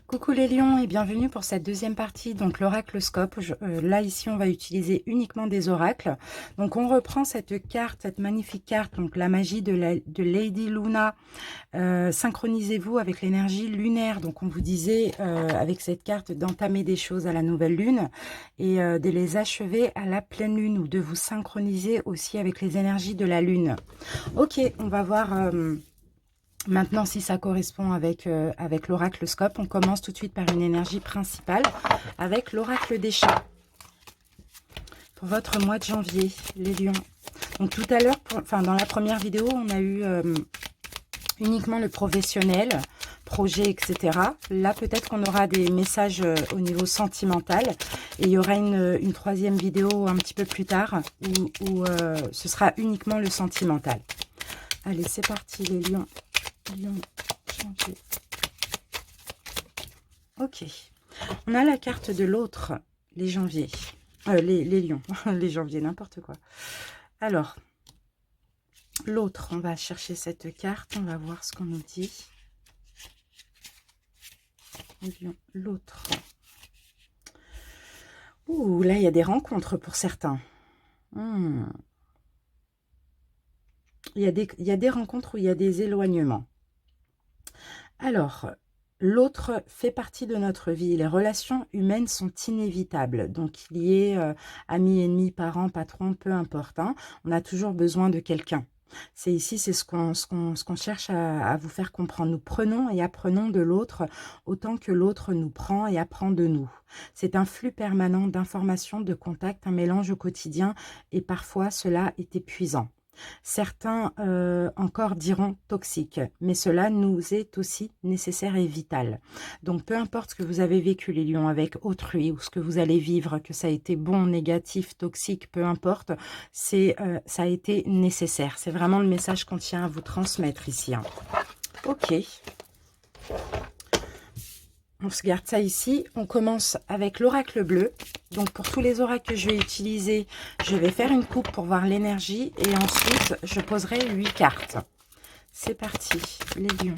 Coucou les lions et bienvenue pour cette deuxième partie, donc l'oraclescope. Là ici on va utiliser uniquement des oracles. Donc on reprend cette carte, cette magnifique carte, donc la magie de Lady Luna. Synchronisez-vous avec l'énergie lunaire. Donc on vous disait avec cette carte d'entamer des choses à la nouvelle lune et de les achever à la pleine lune ou de vous synchroniser aussi avec les énergies de la lune. Ok, on va voir... maintenant, si ça correspond avec l'oraclescope, on commence tout de suite par une énergie principale avec l'oracle des chats. Pour votre mois de janvier, les lions. Donc tout à l'heure, dans la première vidéo, on a eu uniquement le professionnel, projet, etc. Là, peut-être qu'on aura des messages au niveau sentimental. Et il y aura une troisième vidéo un petit peu plus tard où ce sera uniquement le sentimental. Allez, c'est parti les lions. Lion, janvier. Ok. On a la carte de l'autre, les janvier. Les lions, les janvier, n'importe quoi. Alors, l'autre, on va chercher cette carte, on va voir ce qu'on nous dit. L'autre. Ouh, là, il y a des rencontres pour certains. Il y a des rencontres où il y a des éloignements. Alors, l'autre fait partie de notre vie. Les relations humaines sont inévitables. Donc, il y ait amis, ennemis, parents, patrons, peu importe. Hein, on a toujours besoin de quelqu'un. C'est ici, c'est ce qu'on cherche à vous faire comprendre. Nous prenons et apprenons de l'autre autant que l'autre nous prend et apprend de nous. C'est un flux permanent d'informations, de contacts, un mélange au quotidien et parfois cela est épuisant. Certains encore diront toxique, mais cela nous est aussi nécessaire et vital. Donc peu importe ce que vous avez vécu les lions avec autrui ou ce que vous allez vivre, que ça a été bon, négatif, toxique, peu importe, ça a été nécessaire. C'est vraiment le message qu'on tient à vous transmettre ici. Hein. Ok. On se garde ça ici. On commence avec l'oracle bleu. Donc, pour tous les oracles que je vais utiliser, je vais faire une coupe pour voir l'énergie. Et ensuite, je poserai 8 cartes. C'est parti, les lions.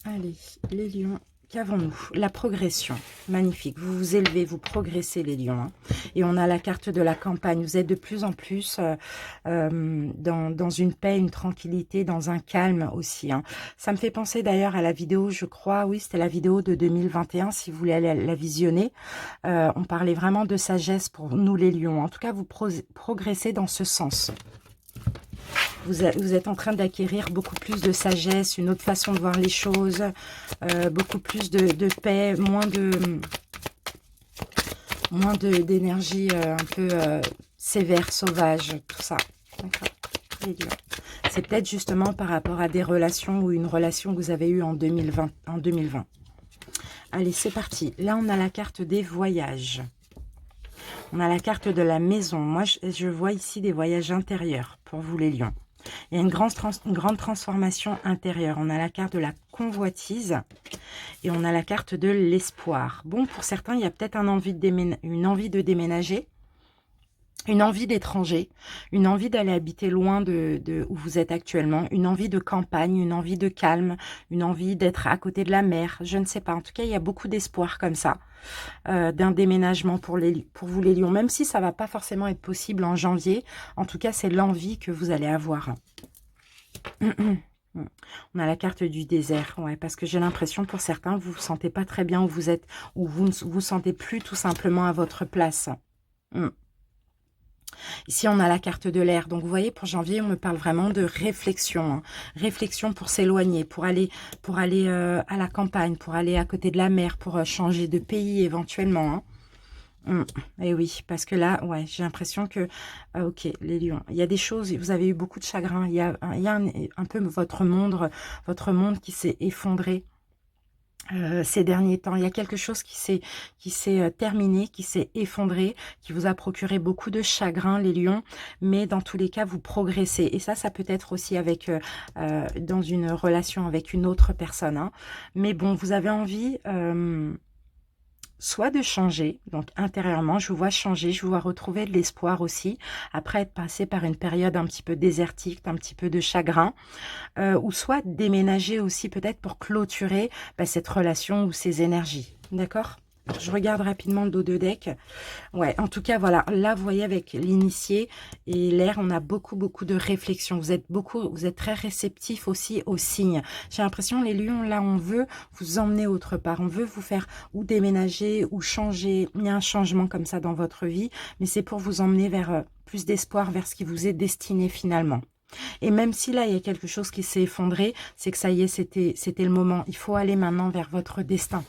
Allez, les lions. Qu'avons-nous? La progression. Magnifique. Vous vous élevez, vous progressez les lions. Hein. Et on a la carte de la campagne. Vous êtes de plus en plus dans une paix, une tranquillité, dans un calme aussi. Hein. Ça me fait penser d'ailleurs à la vidéo, je crois, oui, c'était la vidéo de 2021, si vous voulez aller la visionner. On parlait vraiment de sagesse pour nous les lions. En tout cas, vous progressez dans ce sens. Vous êtes en train d'acquérir beaucoup plus de sagesse, une autre façon de voir les choses, beaucoup plus de paix, moins d'énergie un peu sévère, sauvage, tout ça. D'accord. C'est peut-être justement par rapport à des relations ou une relation que vous avez eue en 2020. Allez, c'est parti. Là, on a la carte des voyages. On a la carte de la maison. Moi, je vois ici des voyages intérieurs pour vous les lions. Il y a une grande transformation intérieure. On a la carte de la convoitise et on a la carte de l'espoir. Bon, pour certains, il y a peut-être une envie de déménager, une envie d'étranger, une envie d'aller habiter loin de où vous êtes actuellement, une envie de campagne, une envie de calme, une envie d'être à côté de la mer. Je ne sais pas. En tout cas, il y a beaucoup d'espoir comme ça. D'un déménagement pour vous les lions, même si ça va pas forcément être possible en janvier. En tout cas, c'est l'envie que vous allez avoir. On a la carte du désert, ouais, parce que j'ai l'impression pour certains, vous vous sentez pas très bien où vous êtes, ou vous ne vous sentez plus tout simplement à votre place. Ici, on a la carte de l'air. Donc, vous voyez, pour janvier, on me parle vraiment de réflexion. Hein. Réflexion pour s'éloigner, pour aller à la campagne, pour aller à côté de la mer, pour changer de pays éventuellement. Hein. Et oui, parce que là, ouais, j'ai l'impression que... ok, les lions. Il y a des choses, vous avez eu beaucoup de chagrin. Il y a un peu votre monde qui s'est effondré. Ces derniers temps, il y a quelque chose qui s'est terminé, qui s'est effondré, qui vous a procuré beaucoup de chagrin, les lions, mais dans tous les cas, vous progressez. Et ça peut être aussi avec dans une relation avec une autre personne. Hein. Mais bon, vous avez envie, soit de changer, donc intérieurement, je vous vois changer, je vous vois retrouver de l'espoir aussi, après être passé par une période un petit peu désertique, un petit peu de chagrin, ou soit déménager aussi peut-être pour clôturer cette relation ou ces énergies, d'accord? Alors, je regarde rapidement le dos de deck. Ouais, en tout cas, voilà, là, vous voyez, avec l'initié et l'air, on a beaucoup, beaucoup de réflexion. Vous êtes très réceptif aussi aux signes. J'ai l'impression, les lions, là, on veut vous emmener autre part. On veut vous faire ou déménager ou changer. Il y a un changement comme ça dans votre vie, mais c'est pour vous emmener vers plus d'espoir, vers ce qui vous est destiné finalement. Et même si là, il y a quelque chose qui s'est effondré, c'est que ça y est, c'était le moment. Il faut aller maintenant vers votre destin.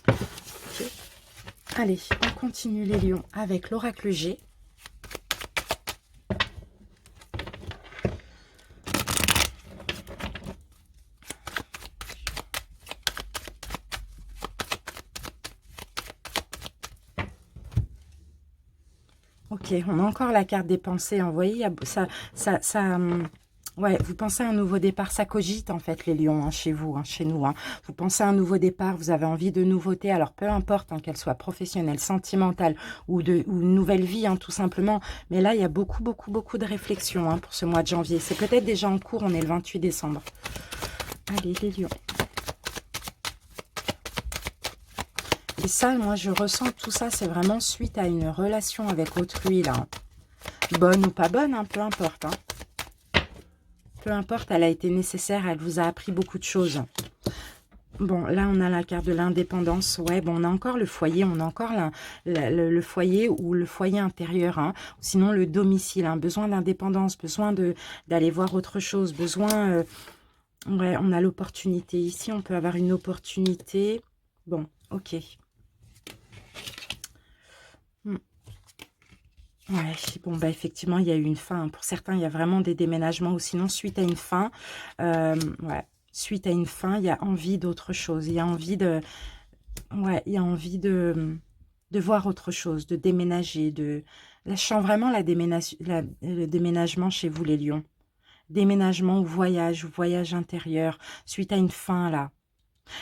Ok. Allez, on continue les lions avec l'oracle G. Ok, on a encore la carte des pensées. Vous voyez, ouais, vous pensez à un nouveau départ. Ça cogite en fait les lions, hein, chez vous, hein, chez nous. Hein. Vous pensez à un nouveau départ, vous avez envie de nouveautés. Alors peu importe hein, qu'elle soit professionnelle, sentimentale ou une nouvelle vie, hein, tout simplement. Mais là, il y a beaucoup, beaucoup, beaucoup de réflexions hein, pour ce mois de janvier. C'est peut-être déjà en cours, on est le 28 décembre. Allez, les lions. Et ça, moi, je ressens tout ça, c'est vraiment suite à une relation avec autrui, là. Bonne ou pas bonne, hein, peu importe. Hein. Peu importe, elle a été nécessaire, elle vous a appris beaucoup de choses. Bon, là, on a la carte de l'indépendance. Ouais, bon, on a encore le foyer, on a encore le foyer ou le foyer intérieur. Hein. Sinon, le domicile, hein, besoin d'indépendance, besoin d'aller voir autre chose, besoin... ouais, on a l'opportunité. Ici, on peut avoir une opportunité. Bon, ok. Ouais, bon, bah effectivement, il y a eu une fin. Pour certains, il y a vraiment des déménagements ou sinon, suite à une fin, ouais, suite à une fin, il y a envie d'autre chose. Il y a envie de, ouais, il y a envie de voir autre chose, de déménager, Là, je sens vraiment le déménagement chez vous, les lions. Déménagement ou voyage intérieur, suite à une fin, là.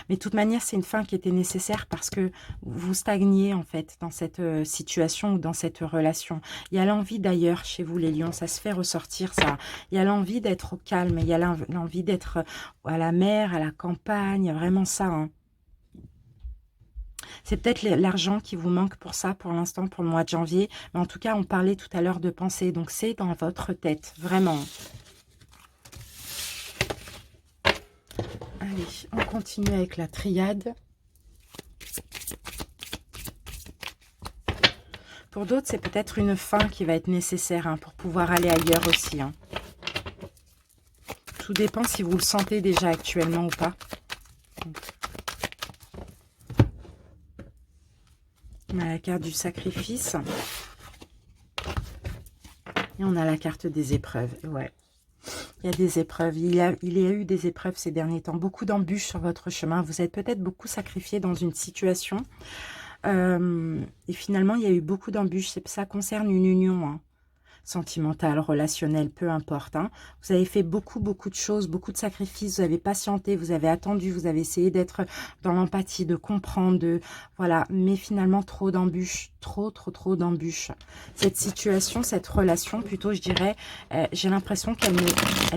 Mais de toute manière, c'est une fin qui était nécessaire parce que vous stagniez en fait dans cette situation ou dans cette relation. Il y a l'envie d'ailleurs chez vous les lions, ça se fait ressortir ça. Il y a l'envie d'être au calme, il y a l'envie d'être à la mer, à la campagne, il y a vraiment ça. Hein. C'est peut-être l'argent qui vous manque pour ça pour l'instant, pour le mois de janvier. Mais en tout cas, on parlait tout à l'heure de pensée, donc c'est dans votre tête, vraiment. Allez, on continue avec la triade. Pour d'autres, c'est peut-être une fin qui va être nécessaire hein, pour pouvoir aller ailleurs aussi. Hein. Tout dépend si vous le sentez déjà actuellement ou pas. On a la carte du sacrifice. Et on a la carte des épreuves. Ouais. Il y a des épreuves. Il y a eu des épreuves ces derniers temps. Beaucoup d'embûches sur votre chemin. Vous êtes peut-être beaucoup sacrifié dans une situation. Et finalement, il y a eu beaucoup d'embûches. Ça concerne une union hein, sentimentale, relationnelle, peu importe. Hein. Vous avez fait beaucoup, beaucoup de choses, beaucoup de sacrifices. Vous avez patienté, vous avez attendu, vous avez essayé d'être dans l'empathie, de comprendre, voilà. Mais finalement, trop d'embûches, trop d'embûches. Cette situation, cette relation, plutôt, je dirais, j'ai l'impression qu'elle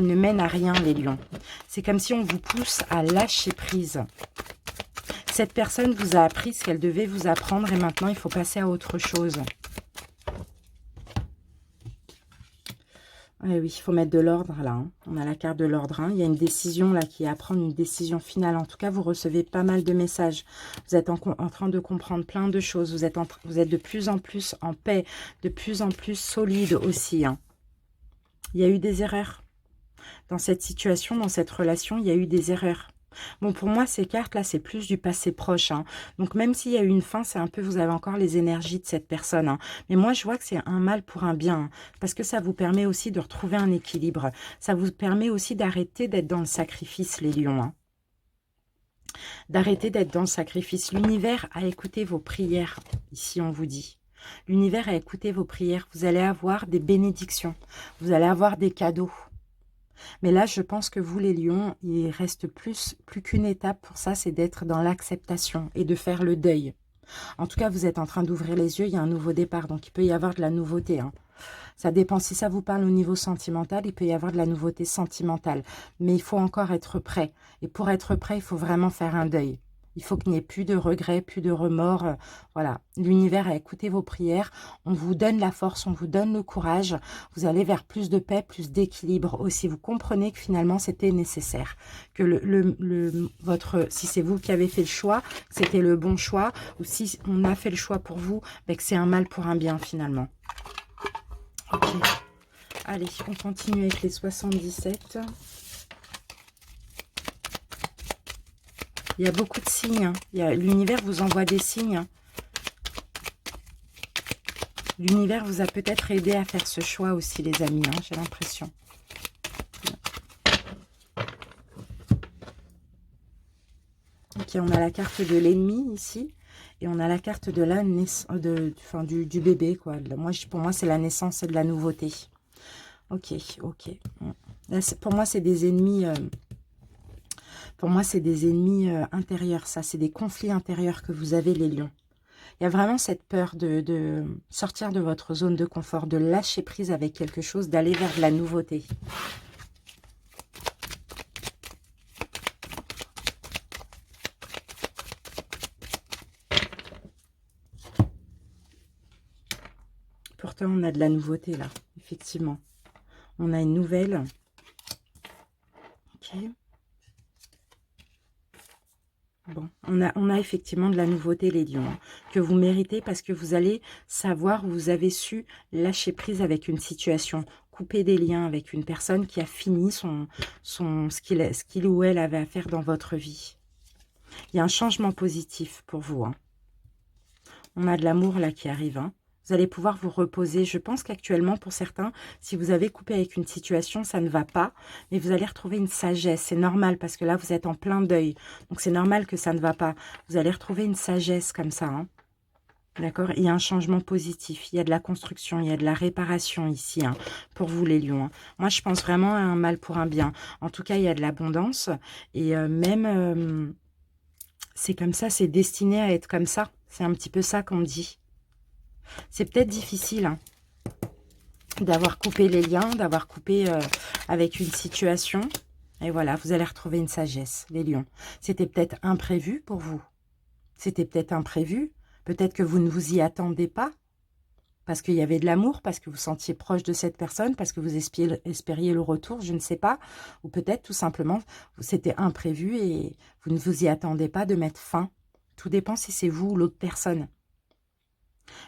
ne mène à rien, les lions. C'est comme si on vous pousse à lâcher prise. Cette personne vous a appris ce qu'elle devait vous apprendre et maintenant, il faut passer à autre chose. Oui, il faut mettre de l'ordre là. Hein. On a la carte de l'ordre. Hein. Il y a une décision là qui est à prendre, une décision finale. En tout cas, vous recevez pas mal de messages. Vous êtes en train de comprendre plein de choses. Vous êtes de plus en plus en paix, de plus en plus solide aussi. Hein. Il y a eu des erreurs. Dans cette situation, dans cette relation, il y a eu des erreurs. Bon, pour moi, ces cartes-là, c'est plus du passé proche. Hein. Donc, même s'il y a eu une fin, c'est un peu, vous avez encore les énergies de cette personne. Hein. Mais moi, je vois que c'est un mal pour un bien. Hein, parce que ça vous permet aussi de retrouver un équilibre. Ça vous permet aussi d'arrêter d'être dans le sacrifice, les lions. Hein. D'arrêter d'être dans le sacrifice. L'univers a écouté vos prières, ici, on vous dit. L'univers a écouté vos prières. Vous allez avoir des bénédictions. Vous allez avoir des cadeaux. Mais là, je pense que vous, les lions, il reste plus qu'une étape pour ça, c'est d'être dans l'acceptation et de faire le deuil. En tout cas, vous êtes en train d'ouvrir les yeux, il y a un nouveau départ, donc il peut y avoir de la nouveauté, hein. Ça dépend, si ça vous parle au niveau sentimental, il peut y avoir de la nouveauté sentimentale. Mais il faut encore être prêt. Et pour être prêt, il faut vraiment faire un deuil. Il faut qu'il n'y ait plus de regrets, plus de remords. Voilà, l'univers a écouté vos prières. On vous donne la force, on vous donne le courage. Vous allez vers plus de paix, plus d'équilibre aussi. Vous comprenez que finalement, c'était nécessaire. Que si c'est vous qui avez fait le choix, c'était le bon choix. Ou si on a fait le choix pour vous, ben que c'est un mal pour un bien finalement. Ok, allez, on continue avec les 77. Il y a beaucoup de signes. L'univers vous envoie des signes. L'univers vous a peut-être aidé à faire ce choix aussi, les amis, hein, j'ai l'impression. Ok, on a la carte de l'ennemi ici. Et on a la carte de la naissance, du bébé, quoi. Pour moi, c'est la naissance et de la nouveauté. Ok, ok. Là, pour moi, c'est des ennemis... pour moi, c'est des ennemis intérieurs, ça. C'est des conflits intérieurs que vous avez, les lions. Il y a vraiment cette peur de sortir de votre zone de confort, de lâcher prise avec quelque chose, d'aller vers de la nouveauté. Pourtant, on a de la nouveauté, là, effectivement. On a une nouvelle. Ok. Bon, on a effectivement de la nouveauté, les lions, hein, que vous méritez parce que vous allez savoir, vous avez su lâcher prise avec une situation, couper des liens avec une personne qui a fini ce qu'il ou elle avait à faire dans votre vie. Il y a un changement positif pour vous, hein. On a de l'amour là qui arrive, hein. Vous allez pouvoir vous reposer. Je pense qu'actuellement, pour certains, si vous avez coupé avec une situation, ça ne va pas. Mais vous allez retrouver une sagesse. C'est normal parce que là, vous êtes en plein deuil. Donc, c'est normal que ça ne va pas. Vous allez retrouver une sagesse comme ça, hein. D'accord? Il y a un changement positif. Il y a de la construction. Il y a de la réparation ici, hein, pour vous, les lions, hein. Moi, je pense vraiment à un mal pour un bien. En tout cas, il y a de l'abondance. Et même, c'est comme ça. C'est destiné à être comme ça. C'est un petit peu ça qu'on dit. C'est peut-être difficile, hein, d'avoir coupé les liens, d'avoir coupé avec une situation. Et voilà, vous allez retrouver une sagesse, les lions. C'était peut-être imprévu pour vous. C'était peut-être imprévu. Peut-être que vous ne vous y attendez pas. Parce qu'il y avait de l'amour, parce que vous sentiez proche de cette personne, parce que vous espériez le retour, je ne sais pas. Ou peut-être tout simplement, c'était imprévu et vous ne vous y attendez pas de mettre fin. Tout dépend si c'est vous ou l'autre personne.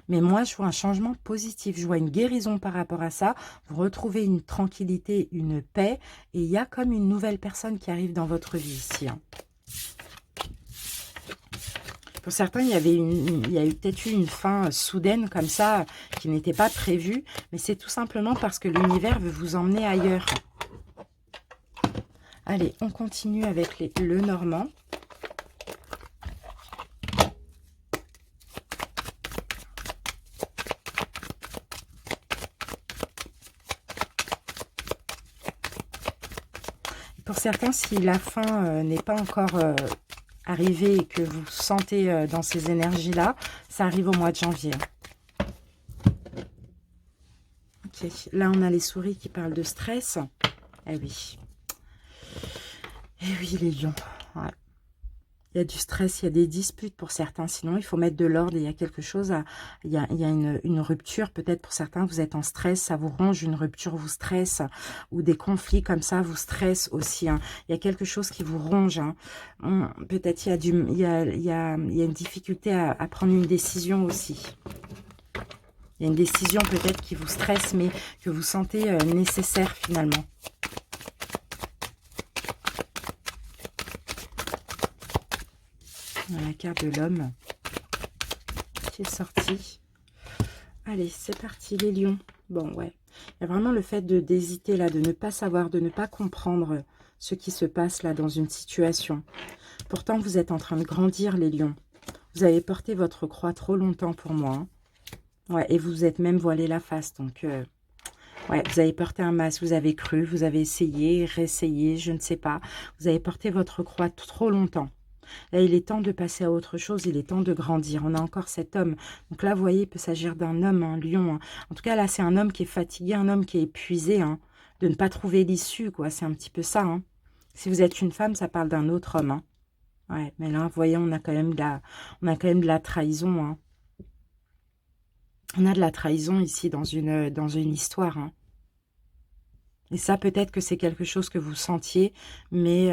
Mais moi, je vois un changement positif. Je vois une guérison par rapport à ça. Vous retrouvez une tranquillité, une paix. Et il y a comme une nouvelle personne qui arrive dans votre vie ici, hein. Pour certains, il y a eu peut-être eu une fin soudaine comme ça, qui n'était pas prévue. Mais c'est tout simplement parce que l'univers veut vous emmener ailleurs. Allez, on continue avec le Normand. Pour certains, si la fin n'est pas encore arrivée et que vous sentez dans ces énergies-là, ça arrive au mois de janvier. Ok, là on a les souris qui parlent de stress. Eh oui. Eh oui, les lions. Ouais. Il y a du stress, il y a des disputes pour certains. Sinon, il faut mettre de l'ordre. Il y a quelque chose il y a une rupture. Peut-être pour certains, vous êtes en stress, ça vous ronge. Une rupture vous stresse. Ou des conflits comme ça vous stressent aussi, hein. Il y a quelque chose qui vous ronge, hein. Peut-être il y a une difficulté à prendre une décision aussi. Il y a une décision peut-être qui vous stresse, mais que vous sentez nécessaire finalement. La carte de l'homme qui est sortie. Allez, c'est parti, les lions. Bon, ouais. Il y a vraiment le fait d'hésiter là, de ne pas savoir, de ne pas comprendre ce qui se passe là dans une situation. Pourtant, vous êtes en train de grandir, les lions. Vous avez porté votre croix trop longtemps pour moi, hein. Ouais, et vous êtes même voilé la face. Donc, Ouais, vous avez porté un masque, vous avez cru, vous avez essayé, réessayé, je ne sais pas. Vous avez porté votre croix trop longtemps. Là, il est temps de passer à autre chose, il est temps de grandir. On a encore cet homme. Donc là, vous voyez, il peut s'agir d'un homme, un lion, hein. En tout cas, là, c'est un homme qui est fatigué, un homme qui est épuisé, hein, de ne pas trouver l'issue, quoi. C'est un petit peu ça, hein. Si vous êtes une femme, ça parle d'un autre homme, hein. Ouais, mais là, vous voyez, on a quand même de la trahison, hein. On a de la trahison ici dans une histoire, hein. Et ça, peut-être que c'est quelque chose que vous sentiez, mais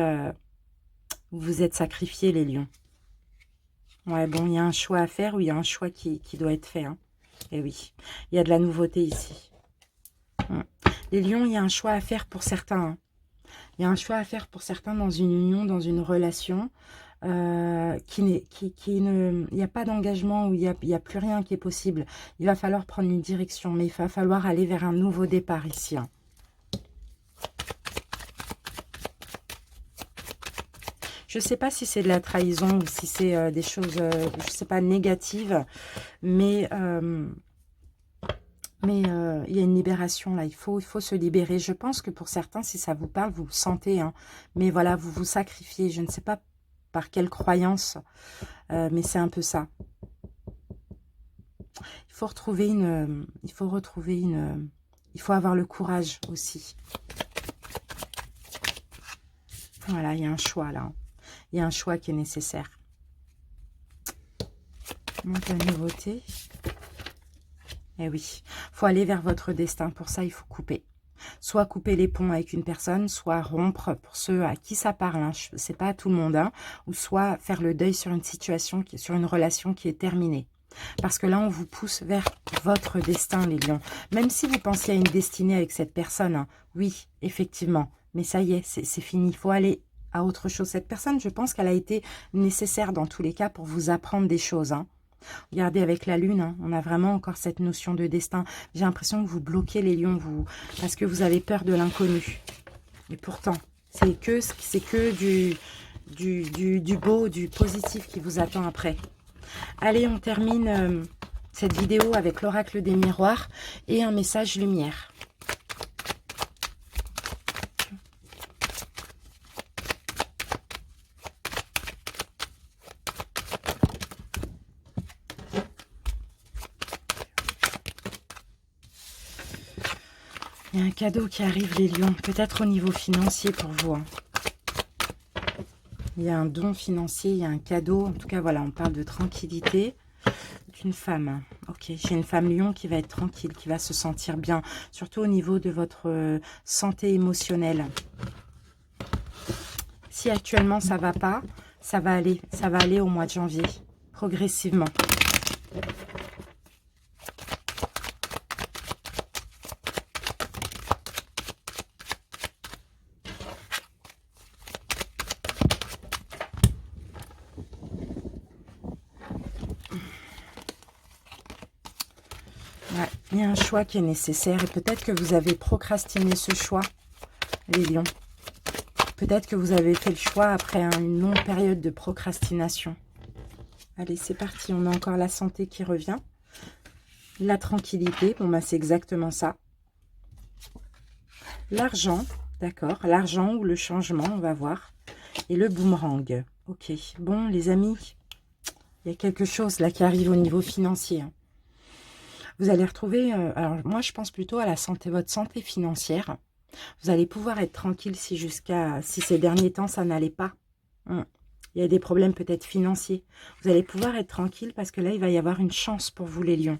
vous vous êtes sacrifiés, les lions. Ouais, bon, il y a un choix à faire ou il y a un choix qui doit être fait, hein. Et oui, il y a de la nouveauté ici. Les lions, il y a un choix à faire pour certains, hein. Il y a un choix à faire pour certains dans une union, dans une relation. Il n'y a pas d'engagement, où il y a plus rien qui est possible. Il va falloir prendre une direction, mais il va falloir aller vers un nouveau départ ici, hein. Je ne sais pas si c'est de la trahison ou si c'est des choses, je ne sais pas, négatives, mais il y a une libération là, il faut se libérer. Je pense que pour certains, si ça vous parle, vous le sentez, hein. Mais voilà, vous vous sacrifiez, je ne sais pas par quelle croyance, mais c'est un peu ça. Il faut retrouver il faut avoir le courage aussi. Voilà, il y a un choix là, hein. Il y a un choix qui est nécessaire. Donc la nouveauté. Eh oui, il faut aller vers votre destin. Pour ça, il faut couper. Soit couper les ponts avec une personne, soit rompre pour ceux à qui ça parle, hein. C'est pas à tout le monde, hein. Ou soit faire le deuil sur une situation, sur une relation qui est terminée. Parce que là, on vous pousse vers votre destin, les lions. Même si vous pensiez à une destinée avec cette personne, hein, oui, effectivement. Mais ça y est, c'est fini. Il faut aller à autre chose. Cette personne, je pense qu'elle a été nécessaire dans tous les cas pour vous apprendre des choses, hein. Regardez avec la lune, hein, on a vraiment encore cette notion de destin. J'ai l'impression que vous bloquez les lions, parce que vous avez peur de l'inconnu. Et pourtant, c'est que du beau, du positif qui vous attend après. Allez, on termine cette vidéo avec l'oracle des miroirs et un message lumière. Il y a un cadeau qui arrive, les lions, peut-être au niveau financier pour vous, hein. Il y a un don financier, il y a un cadeau. En tout cas, voilà, on parle de tranquillité d'une femme. Ok, j'ai une femme lion qui va être tranquille, qui va se sentir bien, surtout au niveau de votre santé émotionnelle. Si actuellement ça va pas, ça va aller au mois de janvier, progressivement. Ouais, il y a un choix qui est nécessaire et peut-être que vous avez procrastiné ce choix, les lions. Peut-être que vous avez fait le choix après une longue période de procrastination. Allez, c'est parti. On a encore la santé qui revient. La tranquillité, bon, bah, c'est exactement ça. L'argent, d'accord. L'argent ou le changement, on va voir. Et le boomerang. Ok, bon, les amis, il y a quelque chose là qui arrive au niveau financier, hein. Vous allez retrouver, alors moi je pense plutôt à la santé, votre santé financière. Vous allez pouvoir être tranquille si ces derniers temps ça n'allait pas. Il y a des problèmes peut-être financiers. Vous allez pouvoir être tranquille parce que là il va y avoir une chance pour vous les lions.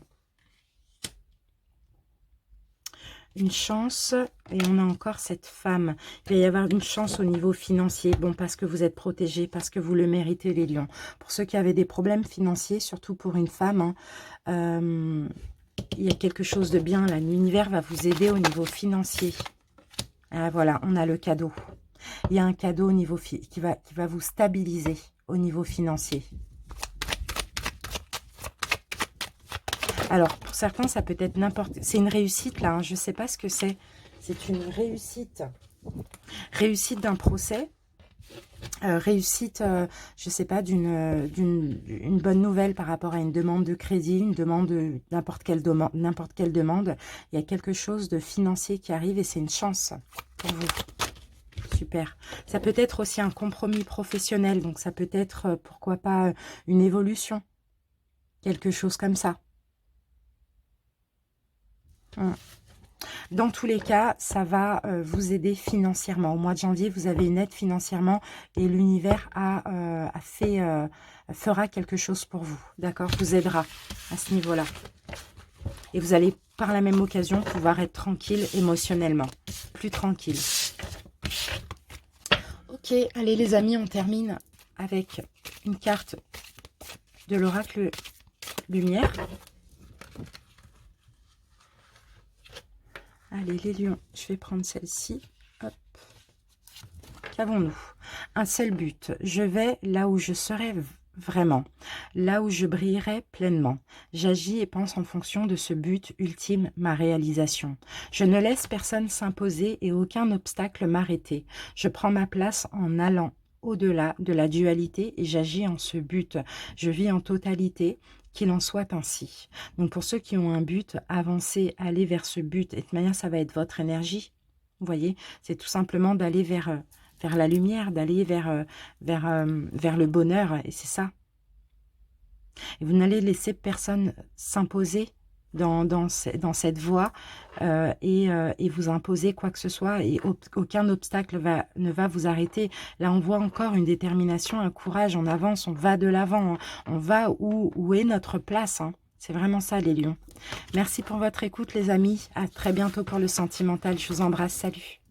Une chance, et on a encore cette femme. Il va y avoir une chance au niveau financier. Bon, parce que vous êtes protégés, parce que vous le méritez, les lions. Pour ceux qui avaient des problèmes financiers, surtout pour une femme, hein, il y a quelque chose de bien là. L'univers va vous aider au niveau financier. Ah, voilà, on a le cadeau. Il y a un cadeau au niveau qui va vous stabiliser au niveau financier. Alors, pour certains, ça peut être n'importe... C'est une réussite, là, hein, je ne sais pas ce que c'est. C'est une réussite. Réussite d'un procès. réussite, je sais pas, une bonne nouvelle par rapport à une demande de crédit, une demande de n'importe quelle demande. Il y a quelque chose de financier qui arrive et c'est une chance pour vous. Super. Ça peut être aussi un compromis professionnel, donc ça peut être, pourquoi pas, une évolution. Quelque chose comme ça. Dans tous les cas, ça va vous aider financièrement. Au mois de janvier, vous avez une aide financièrement et l'univers fera quelque chose pour vous. D'accord? Vous aidera à ce niveau-là. Et vous allez, par la même occasion, pouvoir être tranquille émotionnellement. Plus tranquille. Ok, allez les amis, on termine avec une carte de l'oracle lumière. Allez, les lions, je vais prendre celle-ci. Hop. Qu'avons-nous? Un seul but. Je vais là où je serai vraiment, là où je brillerai pleinement. J'agis et pense en fonction de ce but ultime, ma réalisation. Je ne laisse personne s'imposer et aucun obstacle m'arrêter. Je prends ma place en allant au-delà de la dualité et j'agis en ce but. Je vis en totalité. Qu'il en soit ainsi. Donc pour ceux qui ont un but, avancez, allez vers ce but. Et de toute manière, ça va être votre énergie. Vous voyez, c'est tout simplement d'aller vers la lumière, d'aller vers le bonheur. Et c'est ça. Et vous n'allez laisser personne s'imposer dans cette voie et vous imposer quoi que ce soit. Et aucun obstacle ne va vous arrêter. Là, on voit encore une détermination, un courage. On avance, on va de l'avant. Hein. On va où est notre place. Hein. C'est vraiment ça, les lions. Merci pour votre écoute, les amis. À très bientôt pour le sentimental. Je vous embrasse. Salut.